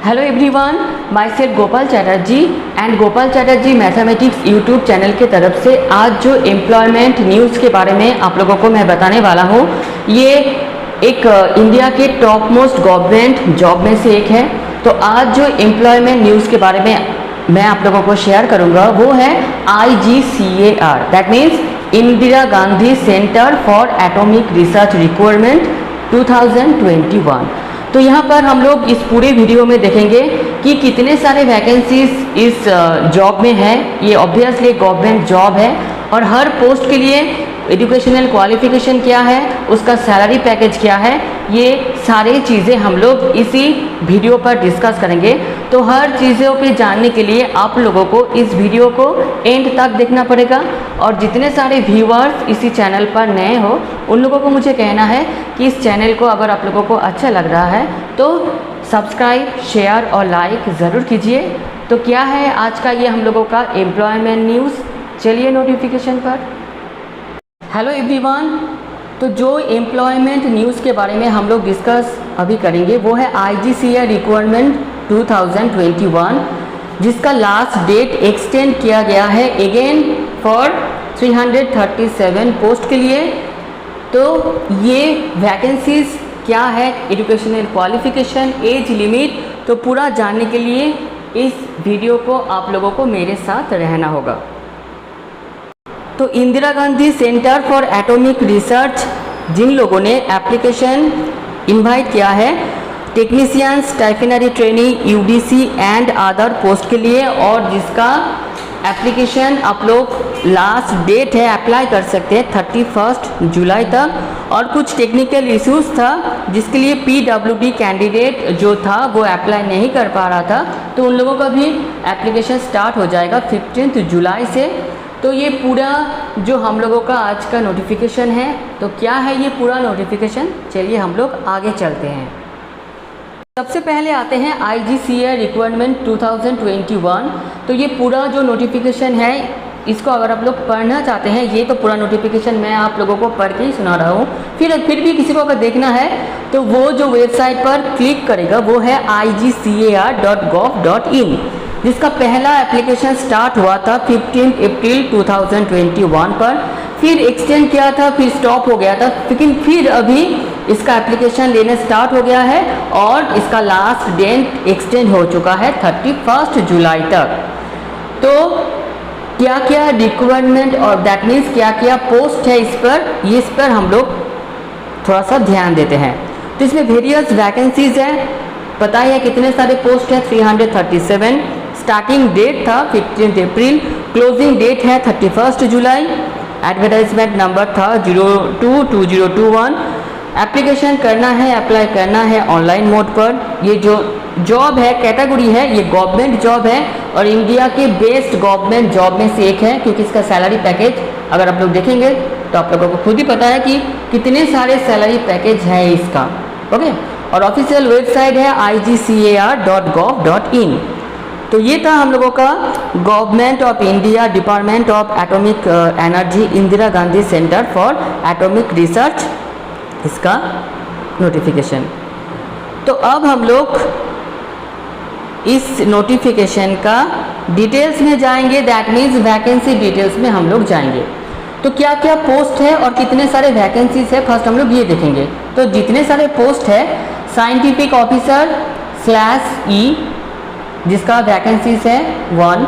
Hello everyone, my self Gopal Chatterjee and Gopal Chatterjee mathematics YouTube channel के तरफ से आज जो एम्प्लॉयमेंट न्यूज़ के बारे में आप लोगों को मैं बताने वाला हूँ, ये एक इंडिया के टॉप मोस्ट गवर्नमेंट जॉब में से एक है। तो आज जो एम्प्लॉयमेंट न्यूज़ के बारे में मैं आप लोगों को शेयर करूँगा वो है IGCAR, that means Indira Gandhi centre for atomic research requirement 2021। तो यहाँ पर हम लोग इस पूरे वीडियो में देखेंगे कि कितने सारे वैकेंसीज इस जॉब में है। ये ऑब्वियसली गवर्नमेंट जॉब है और हर पोस्ट के लिए एजुकेशनल क्वालिफिकेशन क्या है, उसका सैलरी पैकेज क्या है, ये सारी चीज़ें हम लोग इसी वीडियो पर डिस्कस करेंगे। तो हर चीज़ों पे जानने के लिए आप लोगों को इस वीडियो को एंड तक देखना पड़ेगा। और जितने सारे व्यूअर्स इसी चैनल पर नए हो उन लोगों को मुझे कहना है कि इस चैनल को अगर आप लोगों को अच्छा लग रहा है तो सब्सक्राइब, शेयर और लाइक ज़रूर कीजिए। तो क्या है आज का ये हम लोगों का एम्प्लॉयमेंट न्यूज़, चलिए नोटिफिकेशन पर। हेलो एवरीवन, तो जो एम्प्लॉयमेंट न्यूज़ के बारे में हम लोग डिस्कस अभी करेंगे वो है IGCAR रिक्वायरमेंट 2021, जिसका लास्ट डेट एक्सटेंड किया गया है अगेन फॉर 337 पोस्ट के लिए। तो ये वैकेंसीज क्या है, एजुकेशनल क्वालिफिकेशन, एज लिमिट, तो पूरा जानने के लिए इस वीडियो को आप लोगों को मेरे साथ रहना होगा। तो Indira Gandhi centre for atomic research जिन लोगों ने एप्लीकेशन इनवाइट किया है, technician, stipendiary training, UDC and other post के लिए, और जिसका एप्लीकेशन आप लोग लास्ट डेट है अप्लाई कर सकते हैं 31 जुलाई तक। और कुछ टेक्निकल इश्यूज था जिसके लिए PWD कैंडिडेट जो था वो अप्लाई नहीं कर पा रहा था, तो उन लोगों का भी एप्लीकेशन स्टार्ट हो जाएगा 15 जुलाई से। तो ये पूरा जो हम लोगों का आज का नोटिफिकेशन है, तो क्या है ये पूरा नोटिफिकेशन, चलिए हम लोग आगे चलते हैं। सबसे पहले आते हैं IGCAR रिक्वायरमेंट 2021। तो ये पूरा जो नोटिफिकेशन है इसको अगर आप लोग पढ़ना चाहते हैं, ये तो पूरा नोटिफिकेशन मैं आप लोगों को पढ़ के ही सुना रहा हूँ। फिर भी किसी को अगर देखना है तो वो जो वेबसाइट पर क्लिक करेगा वो है igcar.gov.in, जिसका पहला एप्लीकेशन स्टार्ट हुआ था 15 अप्रैल 2021 पर, फिर एक्सटेंड किया था, फिर स्टॉप हो गया था, लेकिन फिर अभी इसका एप्लीकेशन लेने स्टार्ट हो गया है और इसका लास्ट डेट एक्सटेंड हो चुका है 31 जुलाई तक। तो क्या क्या रिक्वायरमेंट और दैट मीन्स क्या क्या पोस्ट है इस पर हम लोग थोड़ा सा ध्यान देते हैं। तो इसमें वेरियस वैकेंसीज है, पता है कितने सारे पोस्ट है, 337। स्टार्टिंग डेट था 15 अप्रैल, क्लोजिंग डेट है 31 जुलाई। एडवर्टाइजमेंट नंबर था 022021। एप्लीकेशन करना है, अप्लाई करना है ऑनलाइन मोड पर। ये जो जॉब है, कैटेगरी है, ये गवर्नमेंट जॉब है और इंडिया के बेस्ट गवर्नमेंट जॉब में से एक है, क्योंकि इसका सैलरी पैकेज अगर आप लोग देखेंगे तो आप लोगों को खुद ही पता है कि कितने सारे सैलरी पैकेज है इसका। ओके, और ऑफिशियल वेबसाइट है igcar.gov.in। तो ये था हम लोगों का government of India department of atomic energy Indira Gandhi centre for atomic research, इसका नोटिफिकेशन। तो अब हम लोग इस नोटिफिकेशन का डिटेल्स में जाएंगे, दैट मीन्स वैकेंसी डिटेल्स में हम लोग जाएंगे। तो क्या क्या पोस्ट है और कितने सारे वैकेंसीज है, फर्स्ट हम लोग ये देखेंगे। तो जितने सारे पोस्ट है, साइंटिफिक ऑफिसर /E जिसका वैकेंसीज है 1,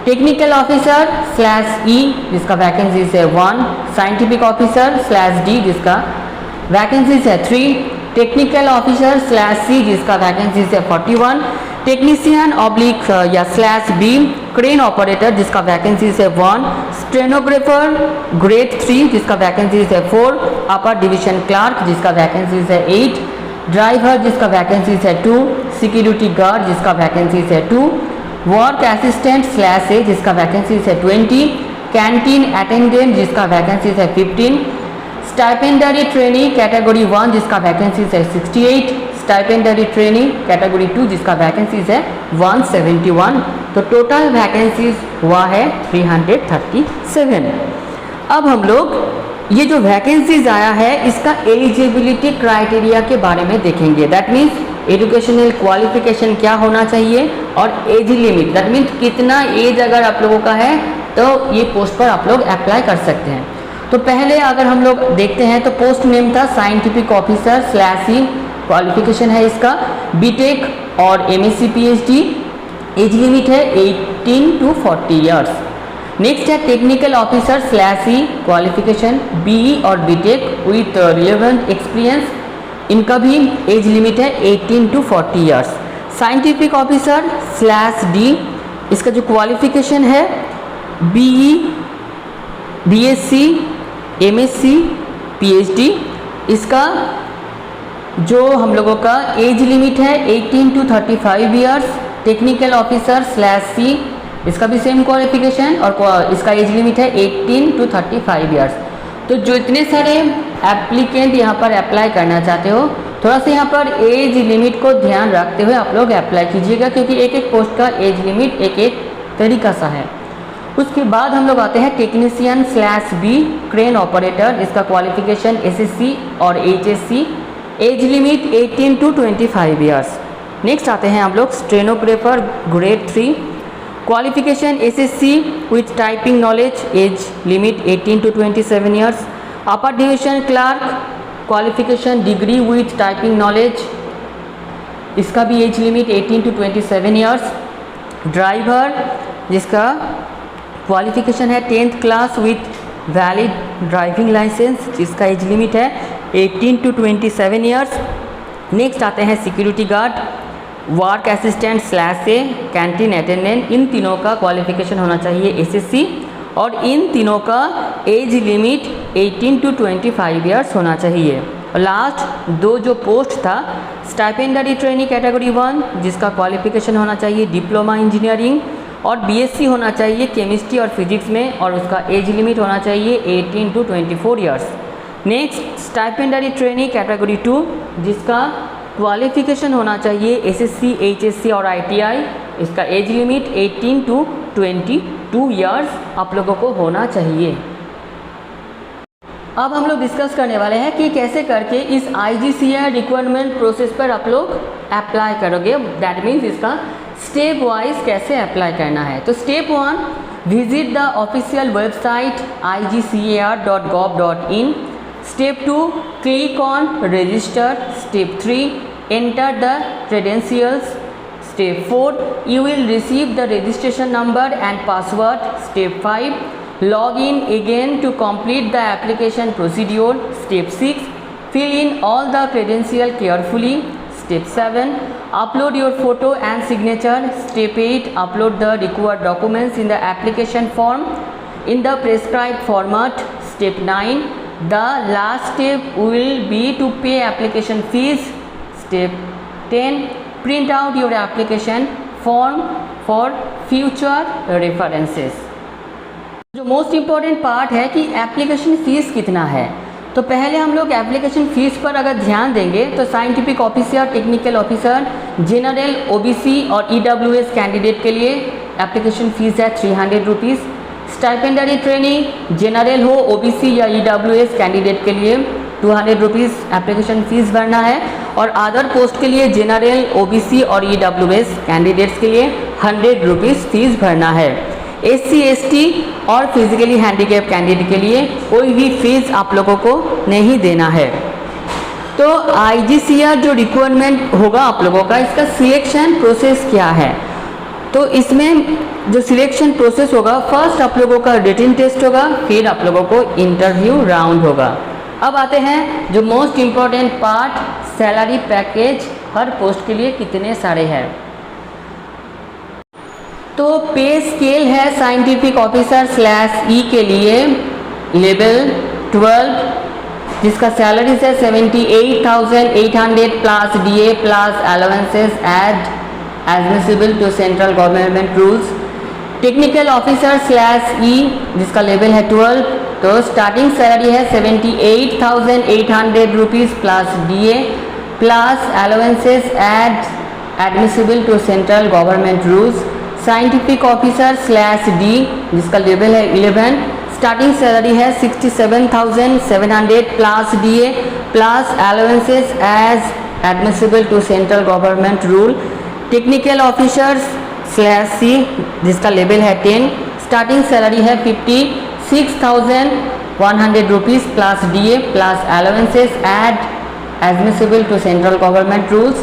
टेक्निकल ऑफिसर /E जिसका वैकेंसीज है 1, साइंटिफिक ऑफिसर /D जिसका वैकेंसीज है 3, टेक्निकल ऑफिसर /C जिसका वैकेंसीज है 41, टेक्नीशियन ऑब्लिक या /B क्रेन ऑपरेटर जिसका वैकेंसीज है 1, स्टेनोग्राफर ग्रेड 3 जिसका वैकेंसीज है 4, अपर डिवीजन क्लार्क जिसका वैकेंसीज है 8, ड्राइवर जिसका वैकेंसीज है 2, सिक्योरिटी गार्ड जिसका वैकेंसीज है 2, वर्क असिस्टेंट /A जिसका वैकेंसीज है 20, कैंटीन अटेंडेंट जिसका वैकेंसीज है 15, स्टाइपेंडरी ट्रेनी कैटेगरी 1 जिसका वैकेंसीज है 68, स्टाइपेंडरी ट्रेनी कैटेगरी 2 जिसका वैकेंसीज है 171। तो टोटल वैकेंसीज हुआ है 337। अब हम लोग ये जो वैकेंसीज आया है इसका एलिजिबिलिटी क्राइटेरिया के बारे में देखेंगे। दैट मीन्स एजुकेशनल क्वालिफिकेशन क्या होना चाहिए, और एज लिमिट दैट मीन्स कितना एज अगर आप लोगों का है तो ये पोस्ट पर आप लोग अप्लाई कर सकते हैं। तो पहले अगर हम लोग देखते हैं तो पोस्ट नेम था साइंटिफिक ऑफिसर /E, क्वालिफिकेशन है इसका बीटेक और MSc PhD, एज लिमिट है 18 to 40 ईयर्स। नेक्स्ट है technical officer /E, qualification BE और बीटेक विथ रिलेवेंट एक्सपीरियंस, इनका भी एज लिमिट है 18 to 40 years. Scientific officer /D, इसका जो क्वालिफिकेशन है BE, BSc, MSc PhD, इसका जो हम लोगों का एज लिमिट है 18 to 35 years. Technical officer /C, इसका भी सेम क्वालिफिकेशन और इसका एज लिमिट है 18 to 35 ईयर्स। तो जो इतने सारे एप्लीकेंट यहाँ पर अप्लाई करना चाहते हो, थोड़ा सा यहाँ पर एज लिमिट को ध्यान रखते हुए आप लोग अप्लाई कीजिएगा, क्योंकि एक एक पोस्ट का एज लिमिट एक एक तरीका सा है। उसके बाद हम लोग आते हैं टेक्नीशियन /B, क्रेन ऑपरेटर, इसका क्वालिफिकेशन SSC और HSC, age limit 18 to 25 years. Next आते हैं हम लोग stenographer grade 3, qualification SSC with typing knowledge, age limit 18 to 27 years. Upper division clerk, qualification degree with typing knowledge, इसका भी age limit 18 to 27 years. Driver, जिसका qualification है 10th class with valid driving licence, जिसका एज लिमिट है 18 to 27 years. Next आते हैं security guard, work assistant /A, canteen attendant, इन तीनों का क्वालिफिकेशन होना चाहिए SSC और इन तीनों का एज लिमिट 18 to 25 ईयर्स होना चाहिए। और लास्ट दो जो पोस्ट था, स्टाइपेंडरी ट्रेनी कैटेगरी 1, जिसका क्वालिफिकेशन होना चाहिए डिप्लोमा इंजीनियरिंग और BSc होना चाहिए केमिस्ट्री और फिजिक्स में, और उसका एज लिमिट होना चाहिए 18 to 24 years. Next stipendiary trainee category 2, जिसका क्वालिफिकेशन होना चाहिए SSC, HSC और ITI, इसका एज लिमिट 18 to 22 ईयर्स आप लोगों को होना चाहिए। अब हम लोग डिस्कस करने वाले हैं कि कैसे करके इस IGCAI रिक्वायरमेंट प्रोसेस पर आप लोग अप्लाई करोगे, दैट मीन्स इसका स्टेप वाइज कैसे अप्लाई करना है। तो step 1, visit the official website igcar.gov.in। Step 2, click on register. Step 3, enter the credentials. Step 4, you will receive the registration number and password. Step 5, log in again to complete the application procedure. Step 6, fill in all the credentials carefully. Step 7, upload your photo and signature. Step 8, upload the required documents in the application form in the prescribed format. Step 9, the last step will be to pay application fees. Step 10, print out your application form for future references. जो most important part है कि application fees कितना है, तो पहले हम लोग application fees पर अगर ध्यान देंगे तो scientific officer, technical officer, general, OBC और EWS कैंडिडेट के लिए एप्लीकेशन फ़ीस है 300 रुपीज़। स्टाइपेंडरी ट्रेनिंग जनरल हो, OBC या EWS कैंडिडेट के लिए 200 रुपीज़ एप्लीकेशन फ़ीस भरना है, और अदर पोस्ट के लिए जनरल, OBC और EWS कैंडिडेट्स के लिए 100 रुपीज़ फ़ीस भरना है। SC, ST और फिजिकली हैंडीकैप कैंडिडेट के लिए कोई भी फीस आप लोगों को नहीं देना है। तो IGCAI जो रिक्वायरमेंट होगा आप लोगों का, इसका सिलेक्शन प्रोसेस क्या है। तो इसमें जो सिलेक्शन प्रोसेस होगा, फर्स्ट आप लोगों का रिटन टेस्ट होगा, फिर आप लोगों को इंटरव्यू राउंड होगा। अब आते हैं जो most important part, salary package हर पोस्ट के लिए कितने सारे हैं। तो पे स्केल है साइंटिफिक ऑफिसर /E के लिए लेवल 12, जिसका सैलरी है 78,800 plus DA plus allowances admissible to central government rules. Technical officer /E, जिसका लेवल है 12, तो स्टार्टिंग सैलरी है 78,800 rupees plus DA plus allowances admissible to central government rules. Scientific officer /D, जिसका level है 11, starting salary है 67,700 plus DA plus allowances admissible to central government rule. Technical officers जिसका level है 10, starting salary है 56,100 rupees plus DA plus allowances add admissible to central government rules.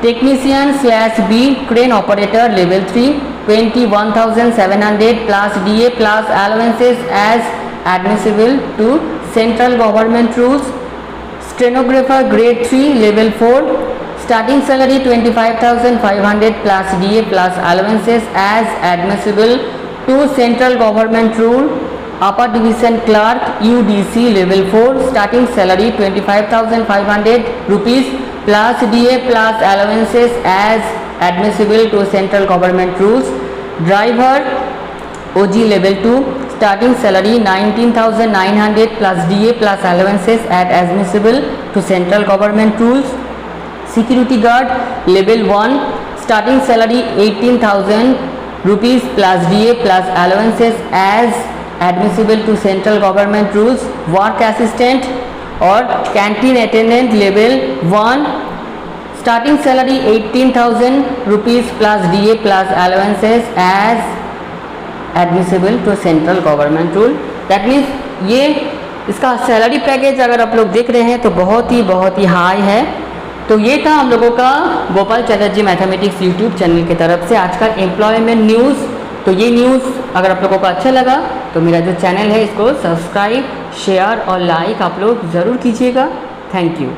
Technician crane operator level 3 21,700 plus DA plus allowances as admissible to central government rules. Stenographer grade 3 level 4, starting salary 25,500 plus DA plus allowances as admissible to central government rule. Upper division clerk UDC level 4, starting salary 25,500 rupees plus DA plus allowances as admissible to central government rules. Driver OG level 2, starting salary 19,900 plus DA plus allowances as admissible to central government rules. Security guard level 1, starting salary 18,000 rupees plus DA plus allowances as admissible to central government rules. Work assistant or canteen attendant level 1, starting salary 18,000 rupees plus DA plus allowances as admissible to central government rule. That means ये इसका salary package अगर आप लोग देख रहे हैं तो बहुत ही हाई है. तो ये था हम लोगों का Gopal Chatterjee mathematics YouTube channel की तरफ से आज का एम्प्लॉयमेंट न्यूज़. तो ये न्यूज़ अगर आप लोगों को अच्छा लगा तो मेरा जो चैनल है इसको सब्सक्राइब, शेयर और लाइक आप लोग ज़रूर कीजिएगा. Thank you.